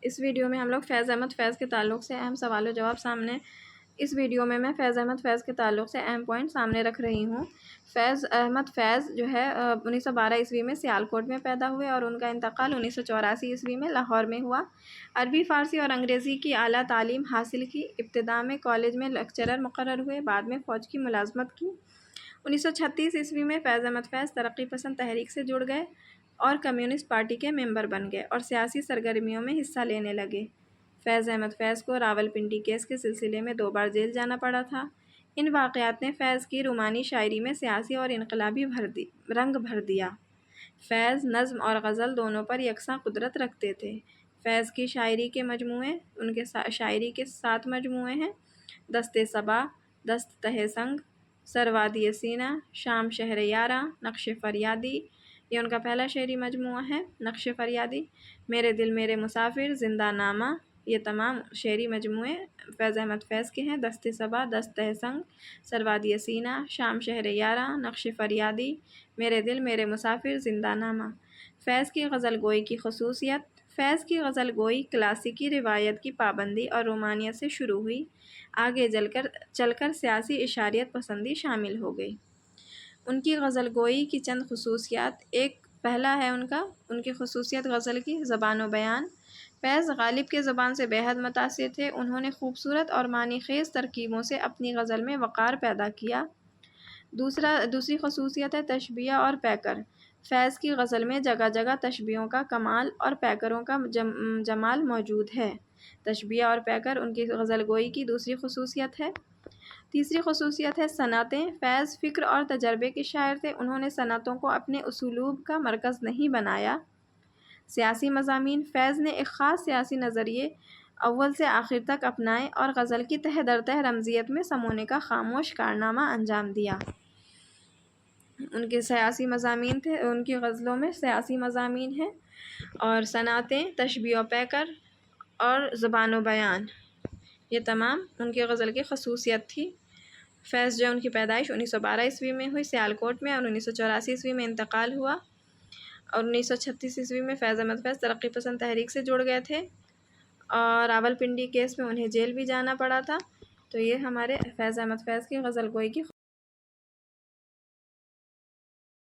اس video میں ہم لوگ فیض احمد فیض کے تعلق سے اہم سوال و جواب اس ویڈیو میں فیض احمد فیض کے تعلق سے اہم پوائنٹ سامنے رکھ رہی ہوں۔ فیض احمد فیض جو ہے 1912 عیسوی میں سیالکوٹ میں پیدا ہوئے اور ان کا انتقال 1984 عیسوی میں لاہور میں ہوا۔ عربی، فارسی اور انگریزی کی اعلیٰ تعلیم حاصل کی۔ ابتدا میں کالج میں لیکچرر مقرر ہوئے، بعد میں فوج کی ملازمت کی۔ 1936 عیسوی میں فیض احمد فیض ترقی پسند تحریک سے جڑ گئے اور کمیونسٹ پارٹی کے ممبر بن گئے اور سیاسی سرگرمیوں میں حصہ لینے لگے۔ فیض احمد فیض کو راولپنڈی کیس کے سلسلے میں 2 بار جیل جانا پڑا تھا۔ ان واقعات نے فیض کی رومانی شاعری میں سیاسی اور انقلابی رنگ بھر دیا۔ فیض نظم اور غزل دونوں پر یکساں قدرت رکھتے تھے۔ فیض کی شاعری کے مجموعے ان کے شاعری کے 7 مجموعے ہیں: دست صبا، دست تہ سنگ، سروادی سینہ، شام شہر یاراں، نقش فریادی، یہ ان کا پہلا شعری مجموعہ ہے۔ نقش فریادی، میرے دل میرے مسافر، زندہ نامہ، یہ تمام شعری مجموعے فیض احمد فیض کے ہیں۔ دست صبا، دست تہ سنگ، سروادی سینہ، شام شہر یاراں، نقش فریادی، میرے دل میرے مسافر، زندہ نامہ۔ فیض کی غزل گوئی کی خصوصیت: فیض کی غزل گوئی کلاسیکی روایت کی پابندی اور رومانیت سے شروع ہوئی، آگے چل کر سیاسی اشاریت پسندی شامل ہو گئی۔ ان کی غزل گوئی کی چند خصوصیات: پہلا ہے ان کی خصوصیت غزل کی زبان و بیان۔ فیض غالب کے زبان سے بے حد متاثر تھے۔ انہوں نے خوبصورت اور معنی خیز ترکیبوں سے اپنی غزل میں وقار پیدا کیا۔ دوسری خصوصیت ہے تشبیہ اور پیکر۔ فیض کی غزل میں جگہ جگہ تشبیہوں کا کمال اور پیکروں کا جمال موجود ہے۔ تشبیہ اور پیکر ان کی غزل گوئی کی دوسری خصوصیت ہے۔ تیسری خصوصیت ہے صنعتیں۔ فیض فکر اور تجربے کے شاعر تھے۔ انہوں نے صنعتوں کو اپنے اسلوب کا مرکز نہیں بنایا۔ سیاسی مضامین: فیض نے ایک خاص سیاسی نظریے اول سے آخر تک اپنائے اور غزل کی تہہ در تہہ رمزیت میں سمونے کا خاموش کارنامہ انجام دیا۔ ان کے سیاسی مضامین تھے، ان کی غزلوں میں سیاسی مضامین ہیں اور صنعتیں، تشبیہ و پیکر اور زبان و بیان، یہ تمام ان کی غزل کی خصوصیت تھی۔ فیض ان کی پیدائش 1912 عیسوی میں ہوئی سیالکوٹ میں اور 1984 عیسوی میں انتقال ہوا اور 1936 عیسوی میں فیض احمد فیض ترقی پسند تحریک سے جڑ گئے تھے اور راولپنڈی کیس میں انہیں جیل بھی جانا پڑا تھا۔ تو یہ ہمارے فیض احمد فیض کی غزل گوئی کی